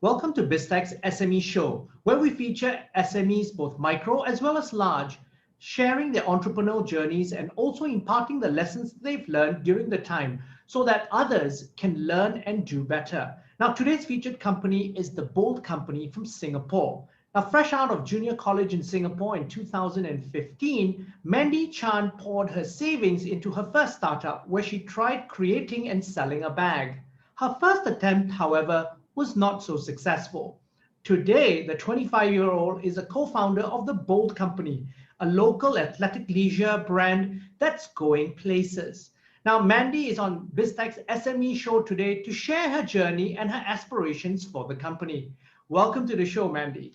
Welcome to BizTech's SME Show, where we feature SMEs, both micro as well as large, sharing their entrepreneurial journeys and also imparting the lessons they've learned during the time so that others can learn and do better. Now, today's featured company is the Bolt Company from Singapore. Now, fresh out of junior college in Singapore in 2015, Mandy Chan poured her savings into her first startup where she tried creating and selling a bag. Her first attempt, however, was not so successful. Today, the 25-year-old is a co-founder of the Bolt Company, a local athletic leisure brand that's going places. Now, Mandy is on BizTech's SME show today to share her journey and her aspirations for the company. Welcome to the show, Mandy.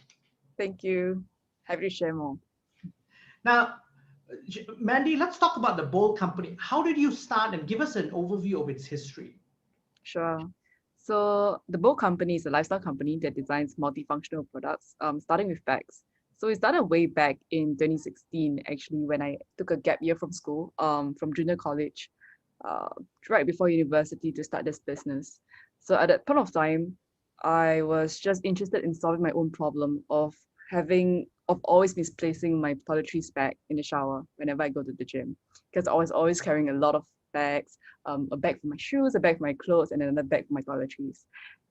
Thank you. Happy to share more. Now, Mandy, let's talk about the Bolt Company. How did you start, and give us an overview of its history? Sure. So the Bolt Company is a lifestyle company that designs multifunctional products, starting with bags. So it started way back in 2016, actually, when I took a gap year from school, from junior college, right before university to start this business. So at that point of time, I was just interested in solving my own problem of always misplacing my toiletries bag in the shower whenever I go to the gym, because I was always carrying a lot of bags, a bag for my shoes, a bag for my clothes, and another bag for my toiletries.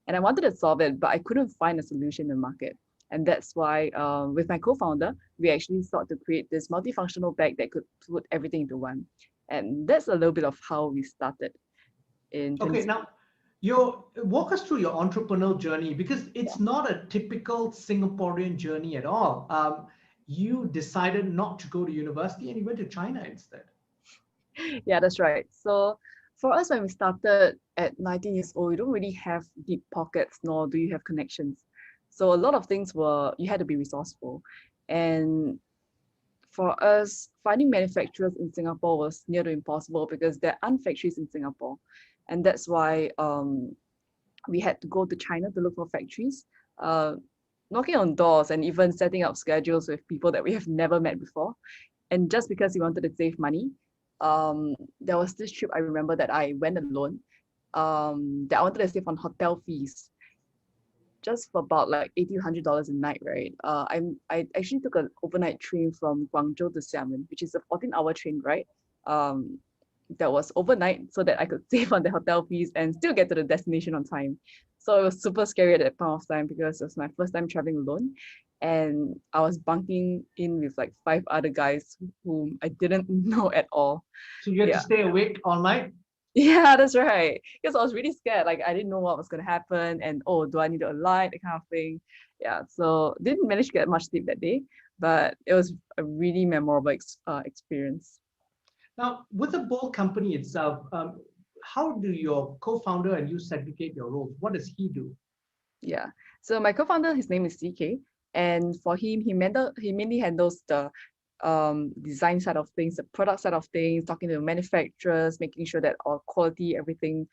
And I wanted to solve it, but I couldn't find a solution in the market. And that's why, with my co-founder, we actually sought to create this multifunctional bag that could put everything into one. And that's a little bit of how we started. Okay, now walk us through your entrepreneurial journey, because it's not a typical Singaporean journey at all. You decided not to go to university and you went to China instead. Yeah, that's right. So for us, when we started at 19 years old, you don't really have deep pockets, nor do you have connections. So a lot of things you had to be resourceful. And for us, finding manufacturers in Singapore was near to impossible because there aren't factories in Singapore. And that's why we had to go to China to look for factories, knocking on doors and even setting up schedules with people that we have never met before. And just because we wanted to save money, there was this trip I remember that I went alone, that I wanted to save on hotel fees just for about like $1,800 a night, right? I actually took an overnight train from Guangzhou to Xiamen, which is a 14-hour train ride. That was overnight so that I could save on the hotel fees and still get to the destination on time. So it was super scary at that point of time because it was my first time traveling alone. And I was bunking in with like 5 other guys whom I didn't know at all. So you had to stay awake all night? Yeah, that's right. Because I was really scared. Like I didn't know what was gonna happen, and oh, do I need to alight, that kind of thing. Yeah, so didn't manage to get much sleep that day, but it was a really memorable experience. Now, with the Bolt Company itself, how do your co-founder and you segregate your roles? What does he do? Yeah. So my co-founder, his name is CK, and for him, he mainly handles the design side of things, the product side of things, talking to manufacturers, making sure that our quality, everything,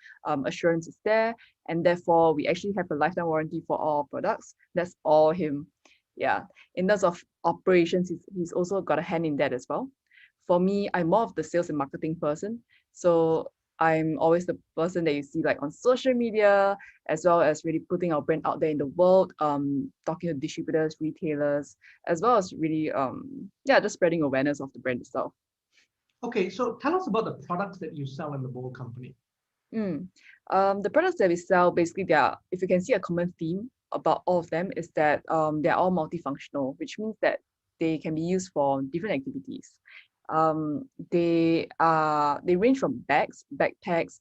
assurance is there, and therefore we actually have a lifetime warranty for all our products. That's all him. Yeah. In terms of operations, he's also got a hand in that as well. For me, I'm more of the sales and marketing person. So I'm always the person that you see like on social media, as well as really putting our brand out there in the world, talking to distributors, retailers, as well as really, just spreading awareness of the brand itself. Okay, so tell us about the products that you sell in the Bolt Company. The products that we sell, basically, if you can see a common theme about all of them, is that they're all multifunctional, which means that they can be used for different activities. They range from bags, backpacks.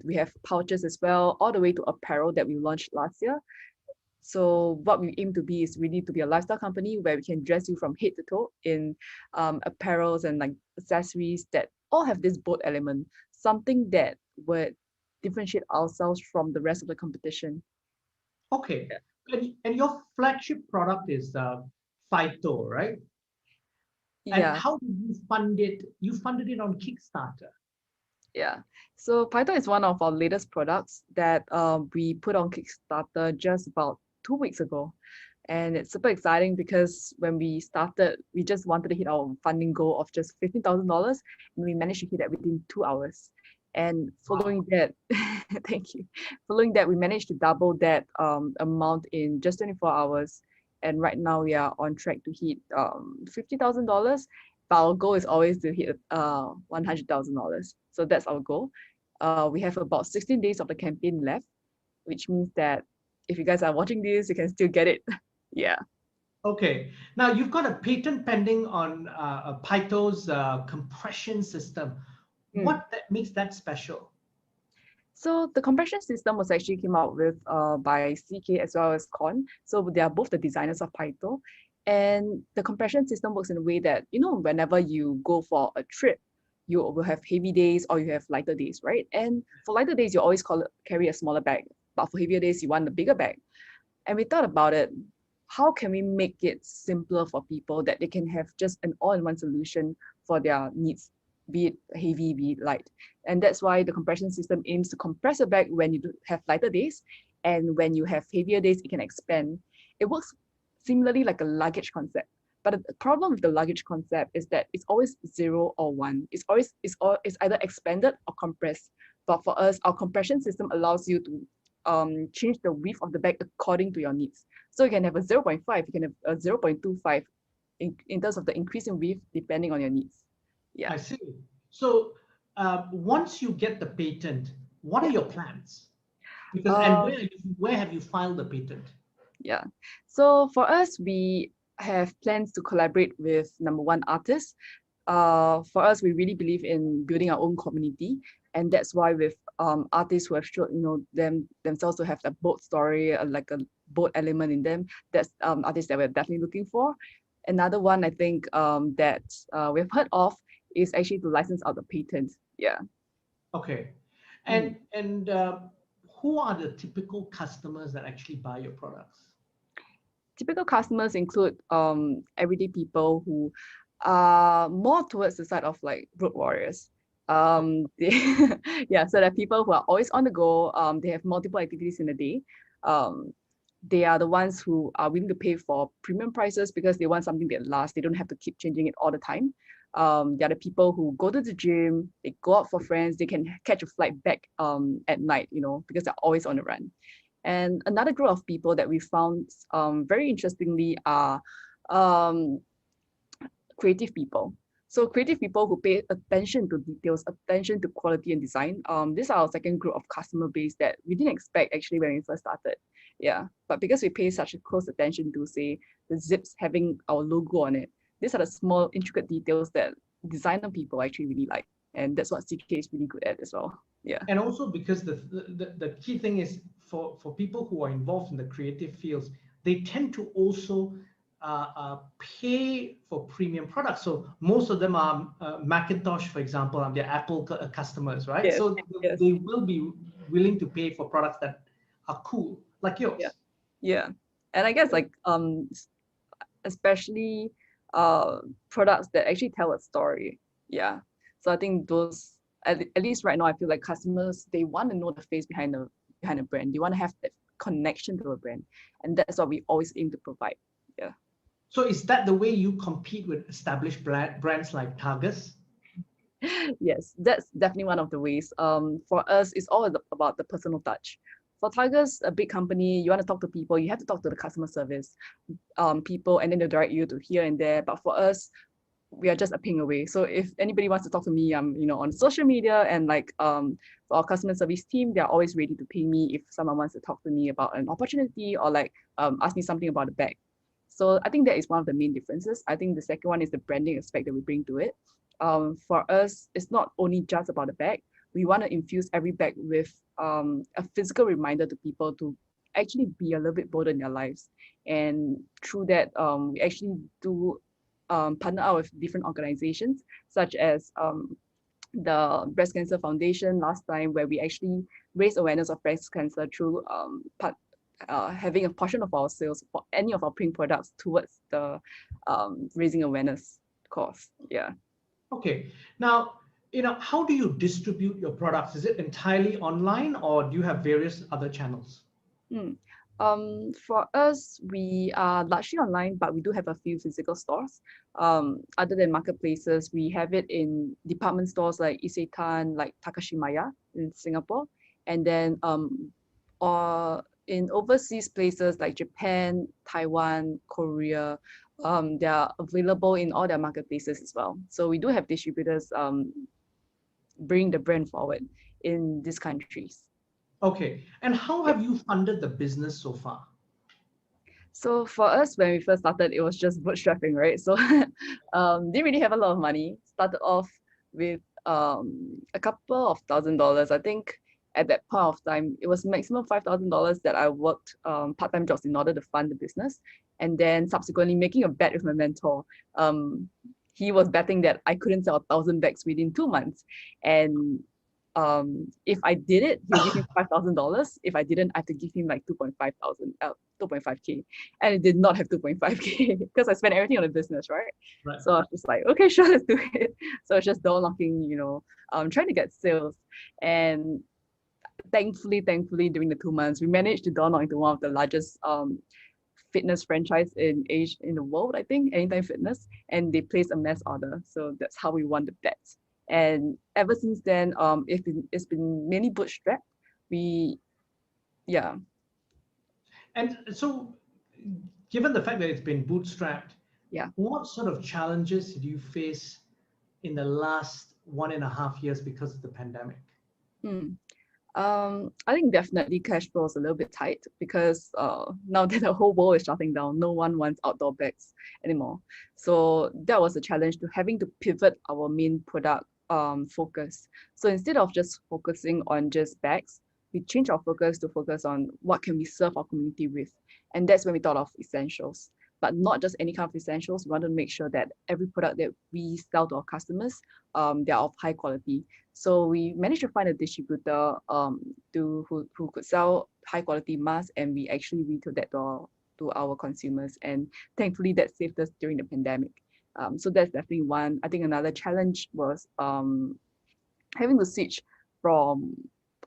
We have pouches as well, all the way to apparel that we launched last year. So what we aim to be is really to be a lifestyle company where we can dress you from head to toe in apparels and like accessories that all have this bold element, something that would differentiate ourselves from the rest of the competition. Okay, and your flagship product is Phyto, right? And Yeah. how did you fund it? You funded it on Kickstarter. Yeah. So Phyto is one of our latest products that we put on Kickstarter just about 2 weeks ago. And it's super exciting because when we started, we just wanted to hit our funding goal of just $15,000, and we managed to hit that within 2 hours. And Wow. following that, thank you. Following that, we managed to double that amount in just 24 hours. And right now we are on track to hit $50,000. But our goal is always to hit $100,000. So that's our goal. We have about 16 days of the campaign left, which means that if you guys are watching this, you can still get it. Yeah. Okay. Now you've got a patent pending on Phyto's compression system. Mm. What that makes that special? So the compression system was actually came out with by CK as well as Con. So they are both the designers of Phyto. And the compression system works in a way that, you know, whenever you go for a trip, you will have heavy days or you have lighter days, right? And for lighter days, you always carry a smaller bag. But for heavier days, you want a bigger bag. And we thought about it, how can we make it simpler for people that they can have just an all-in-one solution for their needs, be it heavy, be it light. And that's why the compression system aims to compress a bag when you have lighter days, and when you have heavier days, it can expand. It works similarly like a luggage concept. But the problem with the luggage concept is that it's always 0 or 1. It's either expanded or compressed. But for us, our compression system allows you to change the width of the bag according to your needs. So you can have a 0.5, you can have a 0.25 in terms of the increase in width depending on your needs. Yeah. I see. So once you get the patent, what are Yeah. your plans? Because and Um, where have you filed the patent? yeah. So for us, we have plans to collaborate with number one artists. For us, we really believe in building our own community, and that's why with artists who have showed themselves to have a boat story, like a boat element in them, that's artists that we're definitely looking for. Another one I think that we've heard of is actually to license out the patent. Yeah. Okay. Mm. And who are the typical customers that actually buy your products? Typical customers include everyday people who are more towards the side of like road warriors. They, yeah, so there are people who are always on the go. They have multiple activities in a day. Um, they are the ones who are willing to pay for premium prices because they want something that lasts. They don't have to keep changing it all the time. They are the people who go to the gym, they go out for friends, they can catch a flight back at night, you know, because they're always on the run. And another group of people that we found very interestingly are um, creative people. So creative people who pay attention to details, attention to quality and design. This is our second group of customer base that we didn't expect actually when we first started. Yeah, but because we pay such a close attention to say the zips having our logo on it, these are the small intricate details that designer people actually really like. And that's what CK is really good at as well. Yeah. And also because the key thing is for people who are involved in the creative fields, they tend to also pay for premium products. So most of them are Macintosh, for example, and they're Apple customers, right? Yes. So Yes. they will be willing to pay for products that are cool, like Yeah. yours. Yeah. And I guess like especially uh products that actually tell a story. Yeah. So I think those at least right now I feel like customers they want to know the face behind a brand. They want to have that connection to a brand. And that's what we always aim to provide. Yeah. So is that the way you compete with established brands like Targus? Yes, that's definitely one of the ways. For us, it's all about the personal touch. For Tigers, a big company, you want to talk to people, you have to talk to the customer service people, and then they'll direct you to here and there. But for us, we are just a ping away. So if anybody wants to talk to me, I'm on social media, and like for our customer service team, they're always ready to ping me if someone wants to talk to me about an opportunity or like ask me something about the bag. So I think that is one of the main differences. I think the second one is the branding aspect that we bring to it. For us, it's not only just about the bag. We want to infuse every bag with a physical reminder to people to actually be a little bit bolder in their lives. And through that, we actually do partner up with different organizations, such as the Breast Cancer Foundation last time, where we actually raised awareness of breast cancer through having a portion of our sales for any of our print products towards the raising awareness cause. Yeah. Okay. Now, how do you distribute your products? Is it entirely online or do you have various other channels? Mm. For us, we are largely online, but we do have a few physical stores. Other than marketplaces, we have it in department stores like Isetan, like Takashimaya in Singapore, and then or in overseas places like Japan, Taiwan, Korea. They are available in all their marketplaces as well. So we do have distributors bring the brand forward in these countries. Okay. And how have you funded the business so far? So for us, when we first started, it was just bootstrapping, right? So didn't really have a lot of money. Started off with a couple of $1,000. I think at that point of time, it was maximum $5,000 that I worked part-time jobs in order to fund the business. And then subsequently making a bet with my mentor. He was betting that I couldn't sell 1,000 bags within 2 months. And if I did it, he'll give me $5,000. If I didn't, I have to give him like 2.5K. And it did not have 2.5K because I spent everything on the business, right? Right. So I was just like, okay, sure, let's do it. So it's just door knocking, trying to get sales. And thankfully, during the 2 months, we managed to door knock into one of the largest fitness franchise in Asia, in the world, I think, Anytime Fitness, and they placed a mass order. So that's how we won the bet. And ever since then, it's been mainly bootstrapped. Yeah. And so, given the fact that it's been bootstrapped, Yeah. what sort of challenges did you face in the last 1.5 years because of the pandemic? Hmm. I think definitely cash flow is a little bit tight because now that the whole world is shutting down, no one wants outdoor bags anymore. So that was a challenge to having to pivot our main product focus. So instead of just focusing on just bags, we changed our focus to focus on what can we serve our community with. And that's when we thought of essentials, but not just any kind of essentials. We want to make sure that every product that we sell to our customers, they're of high quality. So we managed to find a distributor who could sell high quality masks, and we actually retail that to our consumers. And thankfully, that saved us during the pandemic. So that's definitely one. I think another challenge was having to switch from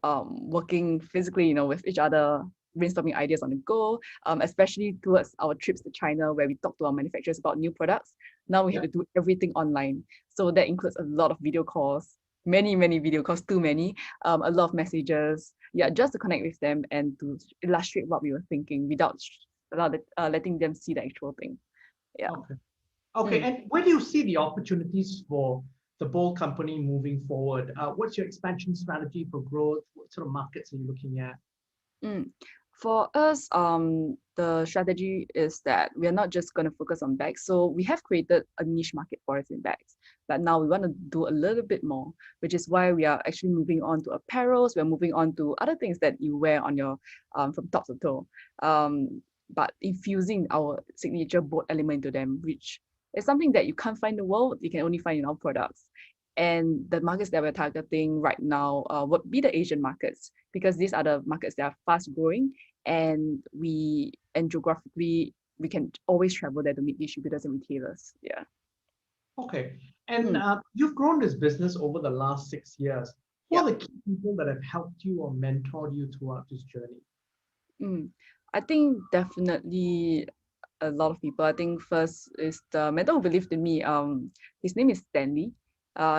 working physically, with each other, brainstorming ideas on the go, especially towards our trips to China, where we talk to our manufacturers about new products. Now we have to do everything online. So that includes a lot of video calls, many video calls, too many, a lot of messages, just to connect with them and to illustrate what we were thinking without letting them see the actual thing. Okay. And where do you see the opportunities for the Bowl company moving forward? What's your expansion strategy for growth? What sort of markets are you looking at? For us, the strategy is that we are not just going to focus on bags. So we have created a niche market for us in bags, but now we want to do a little bit more, which is why we are actually moving on to apparels. We're moving on to other things that you wear on your from top to toe, but infusing our signature boat element into them, which is something that you can't find in the world. You can only find in our products. And the markets that we're targeting right now would be the Asian markets, because these are the markets that are fast growing, and geographically we can always travel there to meet distributors and retailers. Yeah. Okay. And you've grown this business over the last 6 years. Who are the key people that have helped you or mentored you throughout this journey? I think definitely a lot of people. I think first is the mentor who believed in me. His name is Stanley.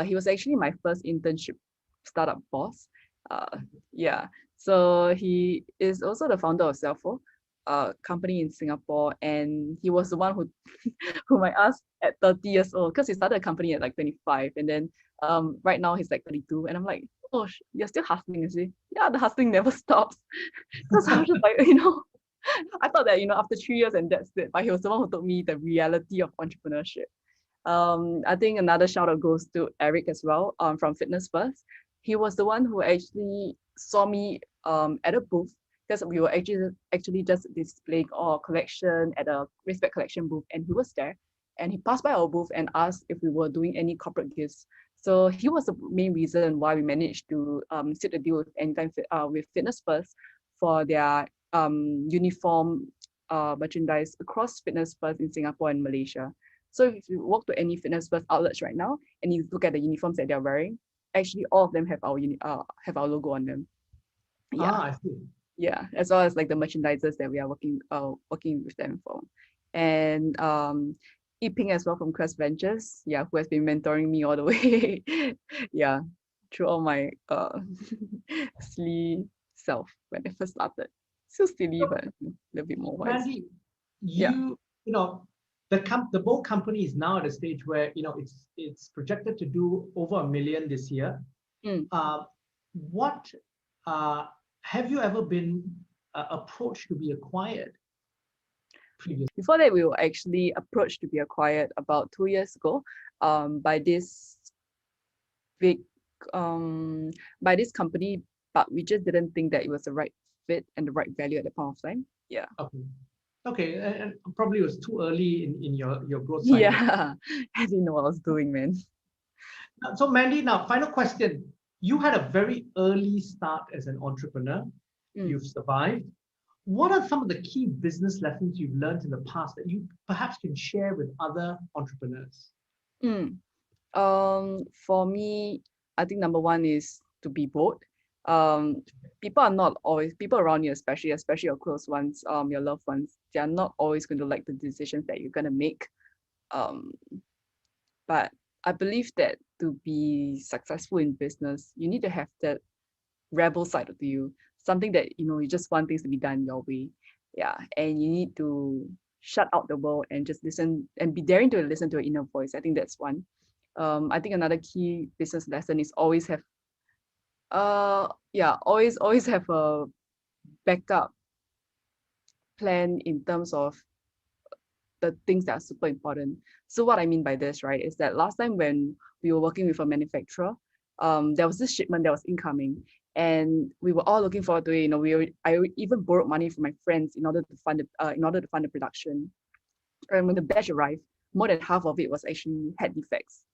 He was actually my first internship startup boss. So he is also the founder of Selfo, a company in Singapore, and he was the one who whom I asked at 30 years old, because he started a company at like 25, and then right now he's like 32, and I'm like, oh, you're still hustling, is it? Yeah, the hustling never stops. Because I was just like, I thought that, after 3 years and that's it, but he was the one who told me the reality of entrepreneurship. I think another shout out goes to Eric as well, from Fitness First. He was the one who actually saw me at a booth, because we were actually just displaying our collection at a Respect Collection booth, and he was there, and he passed by our booth and asked if we were doing any corporate gifts. So he was the main reason why we managed to sit a deal with with Fitness First for their uniform merchandise across Fitness First in Singapore and Malaysia. So if you walk to any Fitness First outlets right now and you look at the uniforms that they're wearing, actually all of them have our logo on them. I see. Yeah, as well as like the merchandisers that we are working with them for. And Yiping as well from Quest Ventures, yeah, who has been mentoring me all the way. Yeah, through all my silly self when I first started. Still silly, but a little bit more wise. Mandy, Yeah. you know, the Bolt company is now at a stage where it's projected to do over 1 million this year. Mm. What have you ever been approached to be acquired previously? Before that, we were actually approached to be acquired about 2 years ago by this big by this company, but we just didn't think that it was the right fit and the right value at the point of time. Yeah. Okay. Okay, and probably it was too early in your growth cycle. Yeah. I didn't know what I was doing, man. So Mandy, now final question. You had a very early start as an entrepreneur. You've survived. What are some of the key business lessons you've learned in the past that you perhaps can share with other entrepreneurs? For me, I think number one is to be bold. People are not always, people around you, especially your close ones, your loved ones, they are not always going to like the decisions that you're gonna make. Um, but I believe that to be successful in business, you need to have that rebel side of you, something that you just want things to be done your way. Yeah, and you need to shut out the world and just listen and be daring to listen to your inner voice. I think that's one. I think another key business lesson is always have always have a backup plan in terms of the things that are super important. So what I mean by this, right, is that last time when we were working with a manufacturer, there was this shipment that was incoming, and we were all looking forward to it. I even borrowed money from my friends in order to fund the production. And when the batch arrived, more than half of it was actually had defects.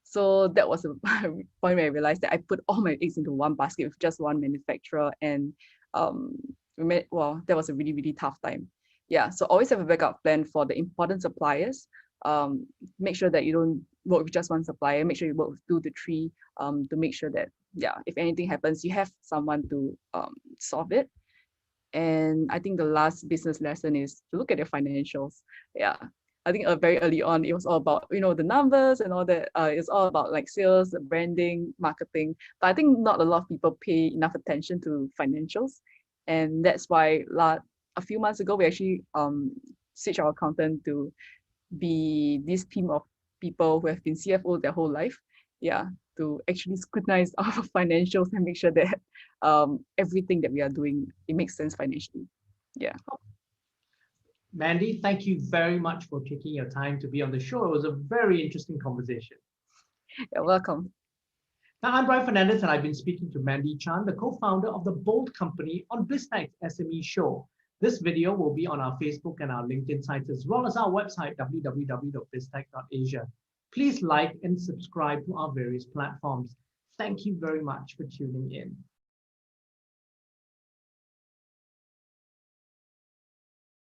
So that was a point where I realized that I put all my eggs into one basket with just one manufacturer, and that was a really, really tough time. Yeah, so always have a backup plan for the important suppliers. Make sure that you don't work with just one supplier. Make sure you work with 2 to 3 to make sure that, yeah, if anything happens, you have someone to solve it. And I think the last business lesson is to look at your financials. Yeah, I think very early on, it was all about, the numbers and all that. It's all about like sales, branding, marketing. But I think not a lot of people pay enough attention to financials. And that's why a few months ago, we actually switched our accountant to be this team of people who have been CFO their whole life. Yeah, to actually scrutinize our financials and make sure that everything that we are doing, it makes sense financially. Yeah. Mandy, thank you very much for taking your time to be on the show. It was a very interesting conversation. You're welcome. Now, I'm Brian Fernandez, and I've been speaking to Mandy Chan, the co-founder of the Bolt company, on BizTech's SME show. This video will be on our Facebook and our LinkedIn sites, as well as our website, www.biztech.asia. Please like and subscribe to our various platforms. Thank you very much for tuning in.